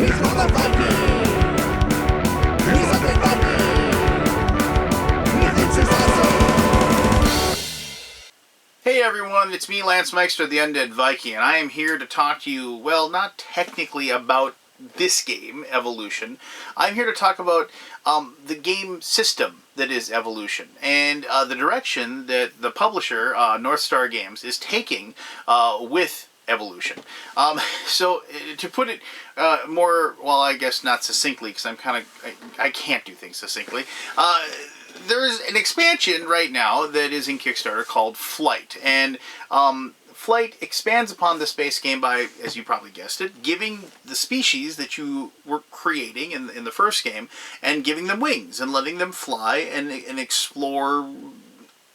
Hey everyone, it's me, Lance Meister, the Undead Viking, and I am here to talk to you, well, not technically about this game, Evolution. I'm here to talk about the game system that is Evolution, and the direction that the publisher, North Star Games, is taking with Evolution. So to put it more, well, I guess not succinctly, because I can't do things succinctly. There's an expansion right now that is in Kickstarter called Flight, and Flight expands upon this base game by, as you probably guessed it, giving the species that you were creating in the first game, and giving them wings and letting them fly and explore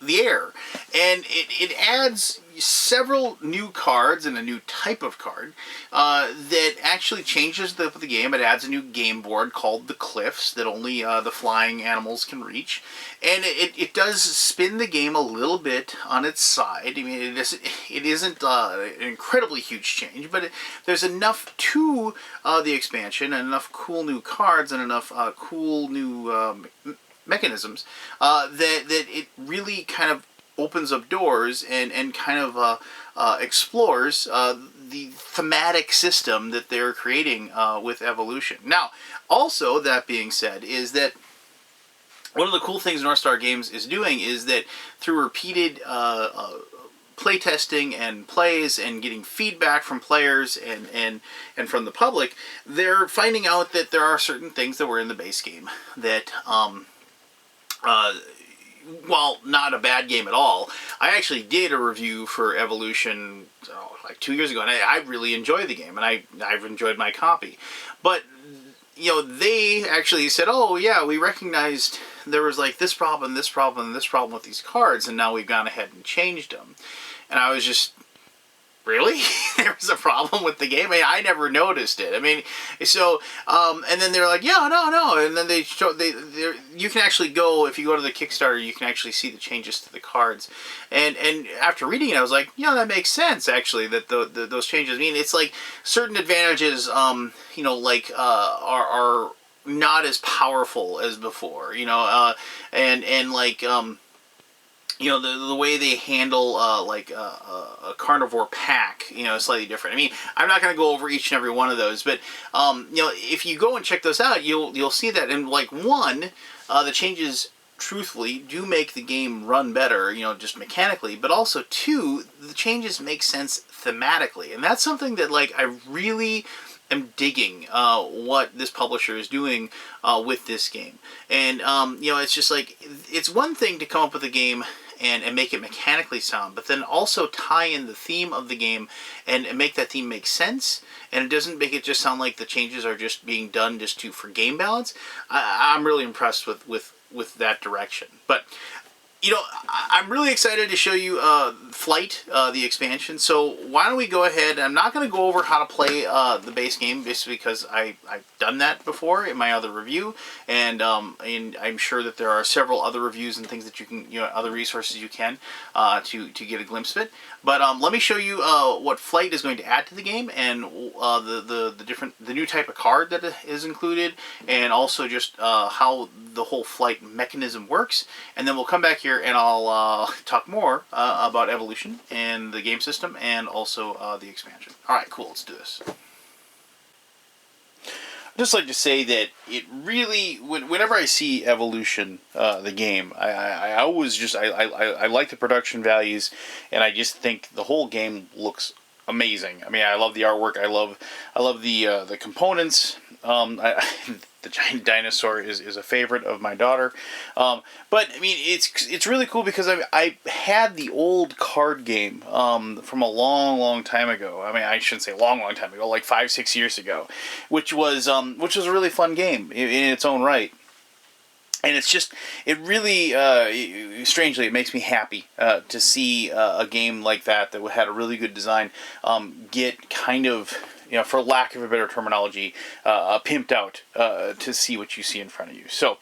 the air. And it adds several new cards and a new type of card that actually changes the game. It adds a new game board called the Cliffs that only the flying animals can reach, and it does spin the game a little bit on its side. I mean, it isn't an incredibly huge change, but there's enough to the expansion and enough cool new cards and enough cool new mechanisms that it really kind of opens up doors and kind of explores the thematic system that they're creating with Evolution. Now, also, that being said, is that one of the cool things North Star Games is doing is that through repeated playtesting and plays and getting feedback from players and from the public, they're finding out that there are certain things that were in the base game that while not a bad game at all, I actually did a review for Evolution like 2 years ago, and I really enjoyed the game, and I've enjoyed my copy. But, you know, they actually said, oh yeah, we recognized there was like this problem, this problem, and this problem with these cards, and now we've gone ahead and changed them. And I was just, really? There was a problem with the game? I mean, I never noticed it. I mean, so, and then they're like, yeah, no. And then you can actually go, if you go to the Kickstarter, you can actually see the changes to the cards. And after reading it, I was like, yeah, that makes sense, actually, that those changes. I mean, it's like certain advantages, you know, like, are not as powerful as before, you know, and like, you know, the way they handle like a carnivore pack, you know, is slightly different. I mean, I'm not going to go over each and every one of those, but you know, if you go and check those out, you'll see that. And like one, the changes truthfully do make the game run better, you know, just mechanically, but also two, the changes make sense thematically, and that's something that like I really am digging what this publisher is doing with this game. And you know, it's just like, it's one thing to come up with a game and make it mechanically sound, but then also tie in the theme of the game and make that theme make sense, and it doesn't make it just sound like the changes are just being done just for game balance. I'm really impressed with that direction. But you know, I'm really excited to show you Flight, the expansion. So why don't we go ahead? I'm not going to go over how to play the base game, just because I've done that before in my other review, and I'm sure that there are several other reviews and things that you can, you know, other resources you can to get a glimpse of it. But let me show you what Flight is going to add to the game, and the new type of card that is included, and also just how the whole Flight mechanism works, and then we'll come back here and I'll talk more about Evolution and the game system and also the expansion. Alright, cool, let's do this. I'd just like to say that it really, whenever I see Evolution, the game, I always just, I like the production values, and I just think the whole game looks amazing. I mean, I love the artwork, I love the components. The giant dinosaur is a favorite of my daughter, but I mean, it's really cool because I had the old card game from a long time ago. I mean, I shouldn't say long time ago, like 5-6 years ago, which was a really fun game in its own right. And it's just, it really, strangely, it makes me happy to see a game like that had a really good design get kind of, you know, for lack of a better terminology, pimped out to see what you see in front of you. So,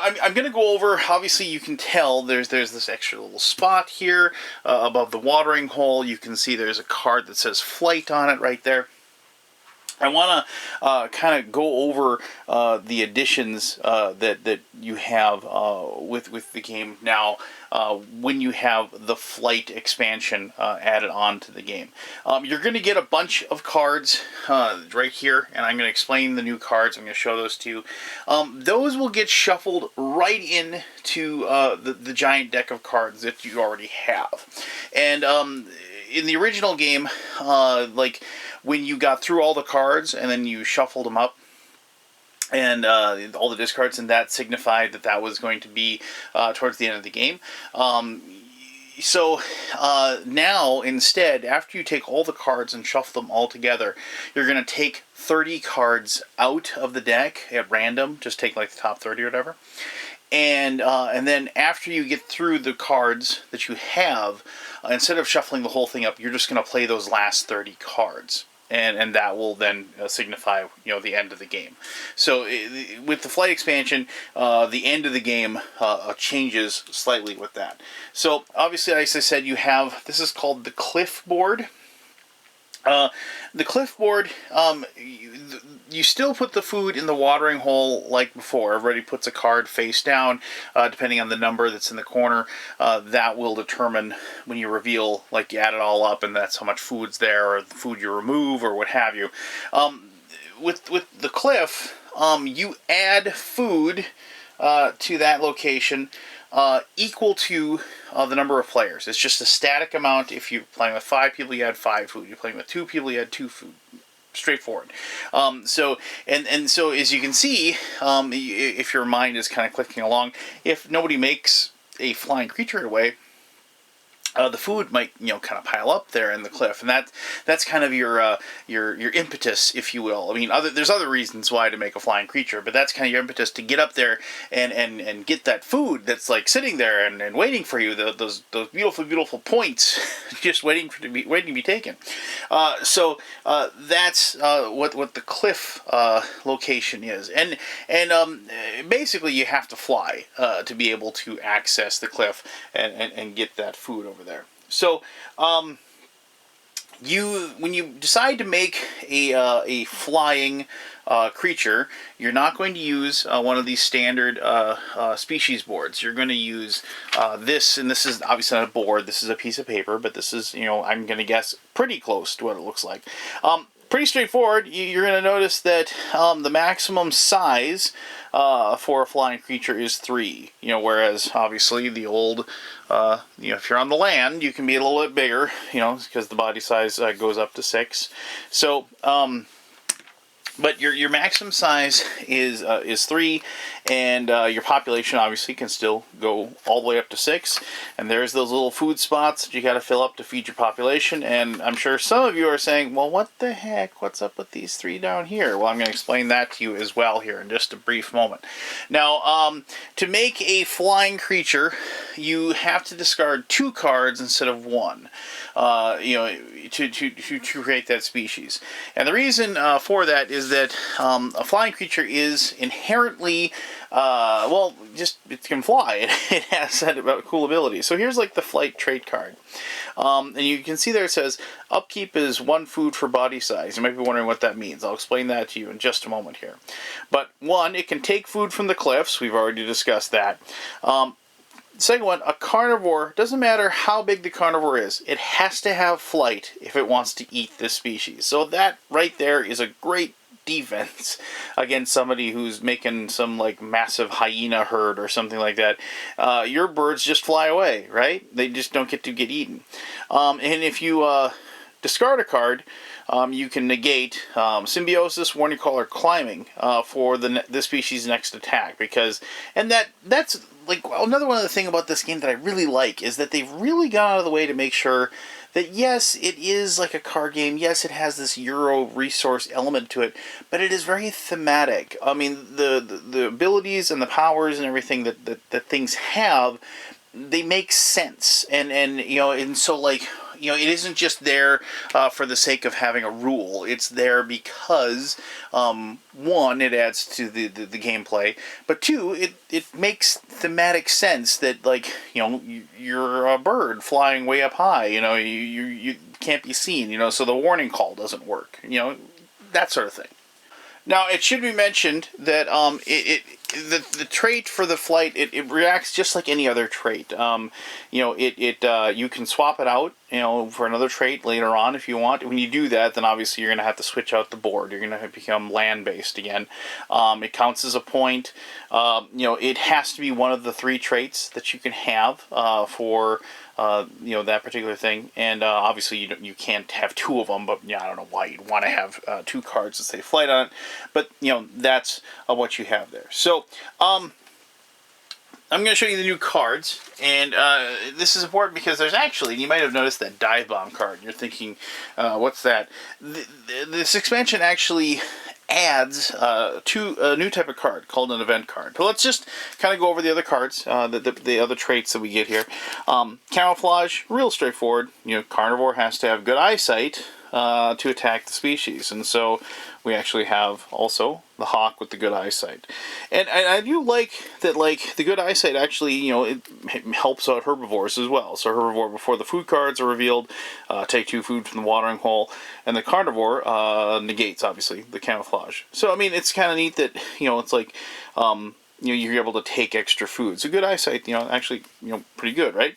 I'm going to go over, obviously you can tell there's this extra little spot here above the watering hole. You can see there's a card that says Flight on it right there. I want to kind of go over the additions that you have with the game now when you have the flight expansion added on to the game. You're going to get a bunch of cards right here, and I'm going to explain the new cards. I'm going to show those to you. Those will get shuffled right into the giant deck of cards that you already have. And in the original game, like when you got through all the cards and then you shuffled them up, and all the discards, and that signified that that was going to be towards the end of the game. So now, instead, after you take all the cards and shuffle them all together, you're going to take 30 cards out of the deck at random. Just take like the top 30 or whatever. And then after you get through the cards that you have, instead of shuffling the whole thing up, you're just going to play those last 30 cards. And that will then signify, the end of the game. So with the flight expansion, the end of the game changes slightly with that. So obviously, as I said, you have, this is called the Cliff board. The Cliff board, you still put the food in the watering hole like before. Everybody puts a card face down, depending on the number that's in the corner. That will determine when you reveal, like you add it all up, and that's how much food's there, or the food you remove, or what have you. With the Cliff, you add food to that location equal to the number of players. It's just a static amount. If you're playing with 5 people, you add 5 food. You're playing with 2 people, you add 2 food. Straightforward. So as you can see, if your mind is kind of clicking along, if nobody makes a flying creature away, the food might kind of pile up there in the cliff, and that's kind of your impetus, if you will. I mean, there's other reasons why to make a flying creature, but that's kind of your impetus to get up there and get that food that's like sitting there and waiting for you. Those beautiful points, just waiting to be taken. So that's what the cliff location is, and basically you have to fly to be able to access the cliff and get that food over there. So when you decide to make a flying creature, you're not going to use one of these standard species boards. You're going to use this, and this is obviously not a board. This is a piece of paper, but this is, I'm going to guess, pretty close to what it looks like. Pretty straightforward. You're going to notice that the maximum size for a flying creature is 3. Whereas obviously the old, if you're on the land, you can be a little bit bigger, because the body size goes up to 6. So, but your maximum size is 3, and your population obviously can still go all the way up to 6. And there's those little food spots that you got to fill up to feed your population. And I'm sure some of you are saying, well, what the heck? What's up with these 3 down here? Well, I'm going to explain that to you as well here in just a brief moment. Now, to make a flying creature, you have to discard 2 cards instead of 1. To create that species. And the reason for that is that a flying creature is inherently, it can fly. It has that cool ability. So here's like the flight trait card. And you can see there it says, upkeep is 1 food for body size. You might be wondering what that means. I'll explain that to you in just a moment here. But 1, it can take food from the cliffs. We've already discussed that. Second one, a carnivore, doesn't matter how big the carnivore is, it has to have flight if it wants to eat this species. So that right there is a great defense against somebody who's making some like massive hyena herd or something like that. Your birds just fly away, right? They just don't get eaten. And if you discard a card, you can negate Symbiosis, Warning Call, or Climbing for the species' next attack, that's like another one of the things about this game that I really like is that they've really gone out of the way to make sure that yes, it is like a card game. Yes, it has this Euro resource element to it, but it is very thematic. I mean, the abilities and the powers and everything that things have, they make sense, and so like. It isn't just there for the sake of having a rule. It's there because, 1, it adds to the gameplay, but 2, it makes thematic sense that, like, you're a bird flying way up high, you can't be seen, so the warning call doesn't work, that sort of thing. Now, it should be mentioned that the trait for the flight, it reacts just like any other trait. You can swap it out, for another trait later on if you want. When you do that, then obviously you're going to have to switch out the board. You're going to become land-based again. It counts as a point. It has to be one of the 3 traits that you can have for that particular thing, and obviously you can't have 2 of them, but I don't know why you'd want to have 2 cards that say flight on it, but that's what you have there. So I'm going to show you the new cards, and this is important because there's actually, you might have noticed that dive bomb card. You're thinking, what's that? This expansion actually adds a new type of card called an event card. So let's just kind of go over the other cards, the other traits that we get here. Camouflage, real straightforward. Carnivore has to have good eyesight to attack the species, and so we actually have also the hawk with the good eyesight. And I do like that, the good eyesight actually, it helps out herbivores as well. So herbivore, before the food cards are revealed, take 2 food from the watering hole, and the carnivore negates, obviously, the camouflage. So, I mean, it's kind of neat that, it's like, you're able to take extra food. So good eyesight, actually, pretty good, right?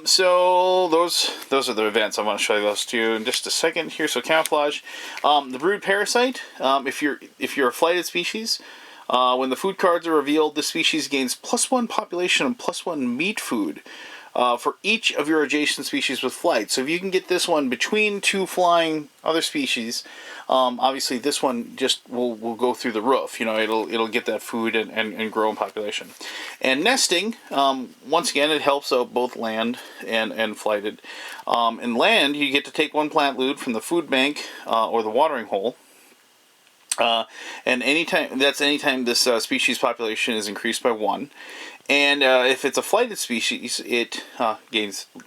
So those are the events. I want to show you those to you in just a second here. So camouflage, the brood parasite. If you're a flighted species, when the food cards are revealed, the species gains +1 population and +1 meat food for each of your adjacent species with flight. So if you can get this one between 2 flying other species, obviously this one just will go through the roof. It'll get that food and grow in population. And nesting, once again, it helps out both land and flighted. In land, you get to take 1 plant loot from the food bank or the watering hole. And anytime this species population is increased by 1. And if it's a flighted species, it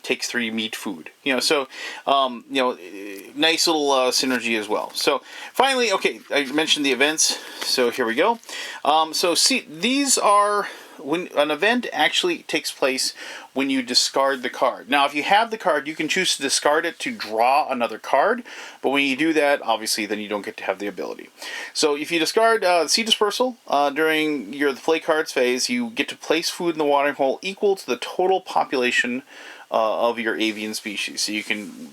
takes 3 meat food. So nice little synergy as well. So finally, okay, I mentioned the events. So here we go. So see, these are when an event actually takes place when you discard the card. Now, if you have the card, you can choose to discard it to draw another card, but when you do that, obviously, then you don't get to have the ability. So if you discard Seed Dispersal during the play cards phase, you get to place food in the watering hole equal to the total population of your avian species. So you can,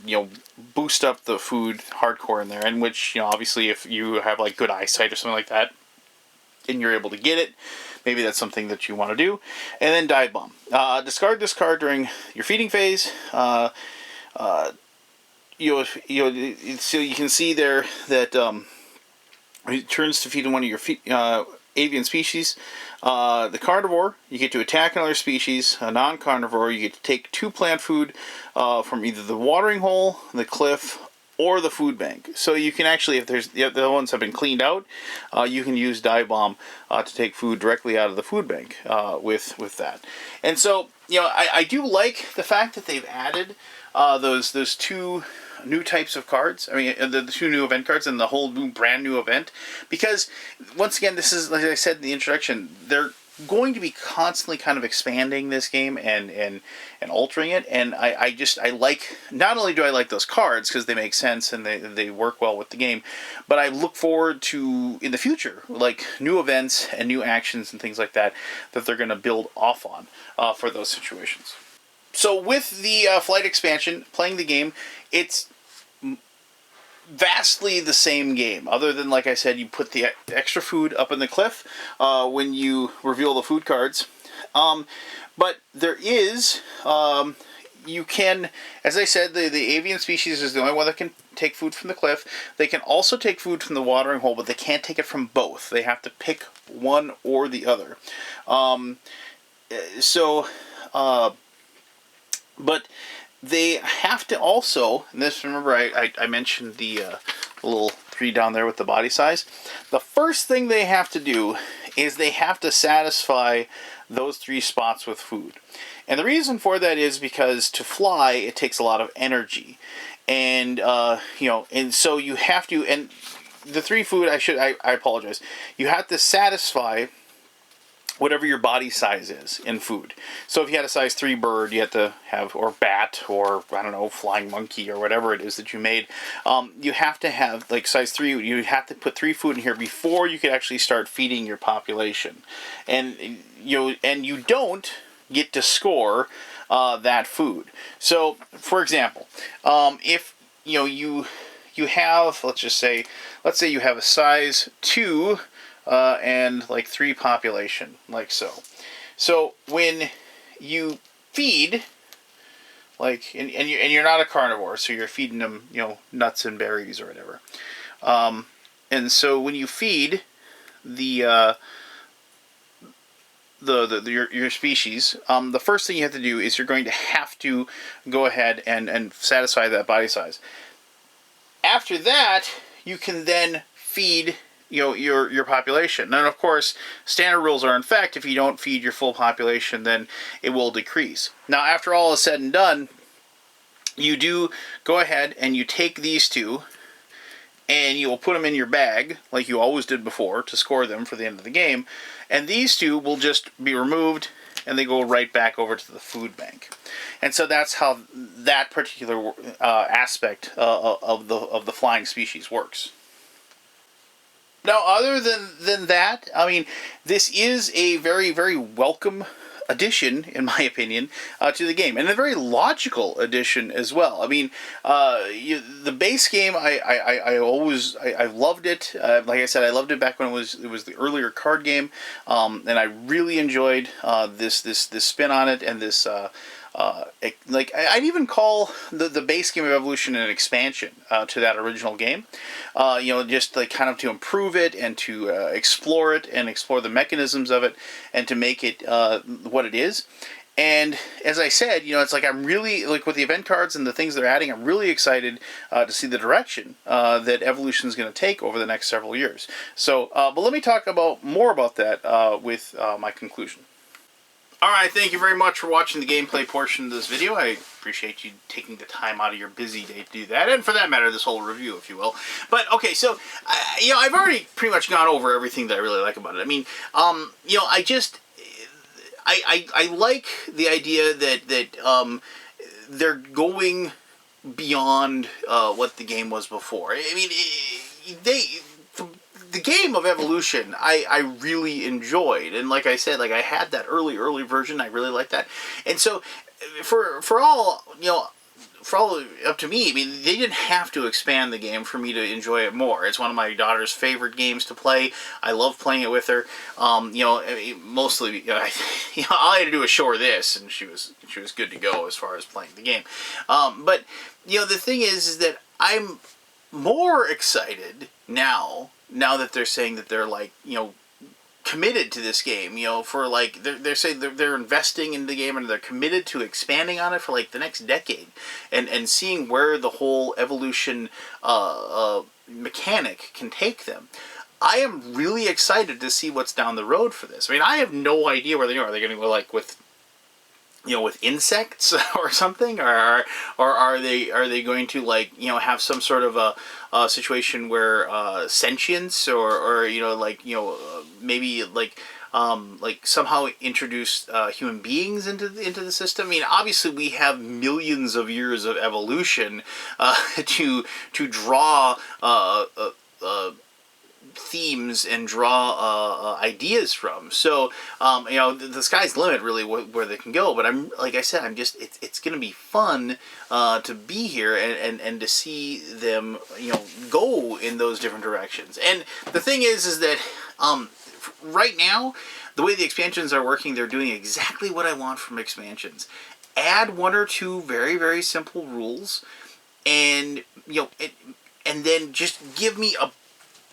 boost up the food hardcore in there, in which, obviously, if you have good eyesight or something like that, and you're able to get it, maybe that's something that you want to do. And then Dive Bomb. Discard this card during your feeding phase. So you can see there that it turns to feed in one of your avian species. The carnivore, you get to attack another species. A non-carnivore, you get to take 2 plant food from either the watering hole, the cliff, or the food bank. So you can actually, if the other ones have been cleaned out, you can use Dive Bomb to take food directly out of the food bank with that. And so, I do like the fact that they've added those 2 new types of cards. I mean, the 2 new event cards and the whole brand new event, because once again, this is, like I said in the introduction, they're going to be constantly kind of expanding this game and altering it, and I like, not only do I like those cards because they make sense and they work well with the game, but I look forward to, in the future, new events and new actions and things like that they're going to build off on for those situations. So with the flight expansion, playing the game, it's vastly the same game, other than, like I said, you put the extra food up in the cliff when you reveal the food cards. But there is, you can, as I said, the avian species is the only one that can take food from the cliff. They can also take food from the watering hole, but they can't take it from both. They have to pick one or the other. But they have to also, and this, remember I mentioned the little 3 down there with the body size. The first thing they have to do is they have to satisfy those 3 spots with food. And the reason for that is because to fly, it takes a lot of energy. And, and so you have to, and the 3 food, I apologize. You have to satisfy whatever your body size is in food. So if you had a size 3 bird, you had to have, or bat, or I don't know, flying monkey, or whatever it is that you made, you have to have, like size 3, you have to put 3 food in here before you could actually start feeding your population. And you don't get to score that food. So, for example, if you have, let's say you have a size 2 and like 3 population, like so. So when you feed, like, and you're not a carnivore, so you're feeding them, nuts and berries or whatever. And so when you feed your species, the first thing you have to do is you're going to have to go ahead and satisfy that body size. After that, you can then feed your population. And of course, standard rules are in effect. If you don't feed your full population, then it will decrease. Now, after all is said and done, you do go ahead and you take these two and you will put them in your bag like you always did before to score them for the end of the game. And these two will just be removed and they go right back over to the food bank. And so that's how that particular aspect of the flying species works. Now, other than that, I mean, this is a very, very welcome addition, in my opinion, to the game, and a very logical addition as well. I mean, the base game, I loved it. Like I said, I loved it back when it was the earlier card game, and I really enjoyed this spin on it, and this. Like I'd even call the base game of Evolution an expansion to that original game, just like kind of to improve it and to explore it and explore the mechanisms of it and to make it what it is. And as I said, it's like I'm really, like with the event cards and the things they're adding, I'm really excited to see the direction that Evolution is going to take over the next several years. So, but let me talk more about that with my conclusion. Alright, thank you very much for watching the gameplay portion of this video. I appreciate you taking the time out of your busy day to do that, and for that matter, this whole review, if you will. But, okay, so, I've already pretty much gone over everything that I really like about it. I mean, I like the idea that they're going beyond what the game was before. I mean, the game of Evolution, I really enjoyed, and like I said, like I had that early version. I really liked that, and so for all up to me, I mean, they didn't have to expand the game for me to enjoy it more. It's one of my daughter's favorite games to play. I love playing it with her. Mostly, all I had to do was show her this, and she was good to go as far as playing the game. But the thing is that I'm more excited now that they're saying that they're like, committed to this game, for like, they're saying they're investing in the game and they're committed to expanding on it for like the next decade and seeing where the whole Evolution mechanic can take them. I am really excited to see what's down the road for this. I mean, I have no idea where they are. Are they going to go like with insects or something, or are they going to like have some sort of a situation where sentience or maybe like somehow introduce human beings into the system? I mean, obviously we have millions of years of evolution to draw themes and draw ideas from. So the sky's the limit really where they can go. But like I said, it's going to be fun to be here and to see them go in those different directions. And the thing is that right now, the way the expansions are working, they're doing exactly what I want from expansions. Add 1 or 2 very, very simple rules, and and then just give me a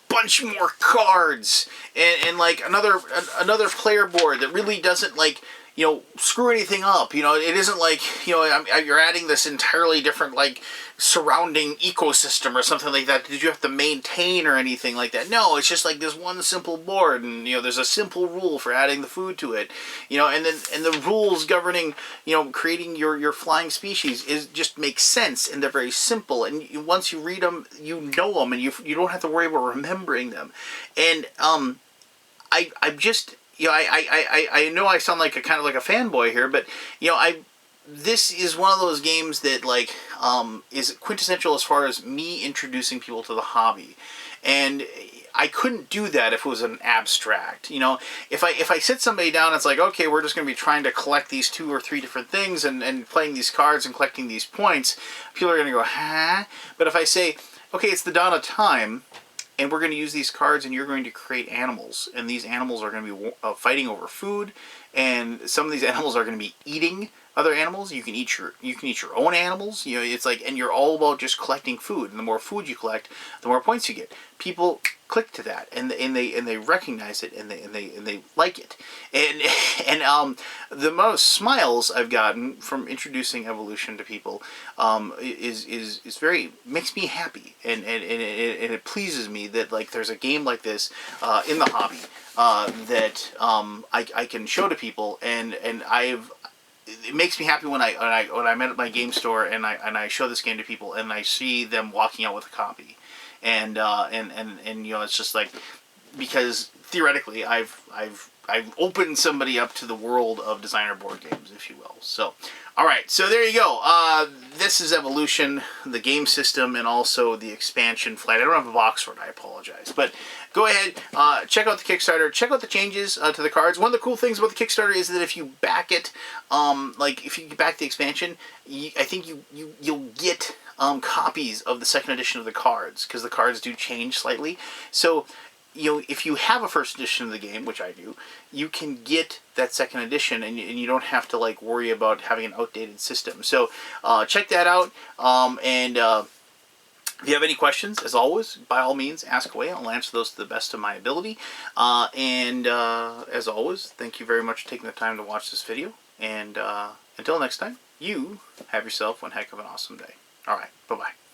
bunch more cards and like another player board that really doesn't like screw anything up. It isn't like you're adding this entirely different like surrounding ecosystem or something like that. Did you have to maintain or anything like that? No, it's just like this one simple board, and there's a simple rule for adding the food to it. And the rules governing creating your flying species just makes sense, and they're very simple. And once you read them, you know them, and you don't have to worry about remembering them. And I'm just I know I sound like a kind of like a fanboy here, but this is one of those games that like is quintessential as far as me introducing people to the hobby, and I couldn't do that if it was an abstract. If I sit somebody down, it's like, okay, we're just going to be trying to collect these 2 or 3 different things and playing these cards and collecting these points. People are going to go, huh? But if I say, okay, it's the dawn of time, and we're going to use these cards, and you're going to create animals, and these animals are going to be fighting over food, and some of these animals are going to be eating other animals. You can eat your own animals. It's like, and you're all about just collecting food. And the more food you collect, the more points you get. People click to that, and they recognize it, and they like it. And the most smiles I've gotten from introducing Evolution to people is very, makes me happy, and it pleases me that like there's a game like this in the hobby that I can show to people, and it makes me happy when I'm at my game store and I show this game to people and I see them walking out with a copy, and it's just like, because theoretically I've opened somebody up to the world of designer board games, if you will. So, all right, so there you go. This is Evolution, the game system, and also the expansion flight. I don't have a box for it, I apologize. But go ahead, check out the Kickstarter, check out the changes to the cards. One of the cool things about the Kickstarter is that if you back it, like if you back the expansion, I think you'll get copies of the second edition of the cards, because the cards do change slightly. So, if you have a first edition of the game, which I do, you can get that second edition, and you don't have to like worry about having an outdated system. So check that out, and if you have any questions, as always, by all means, ask away. I'll answer those to the best of my ability. And as always, thank you very much for taking the time to watch this video. And until next time, you have yourself one heck of an awesome day. All right, bye-bye.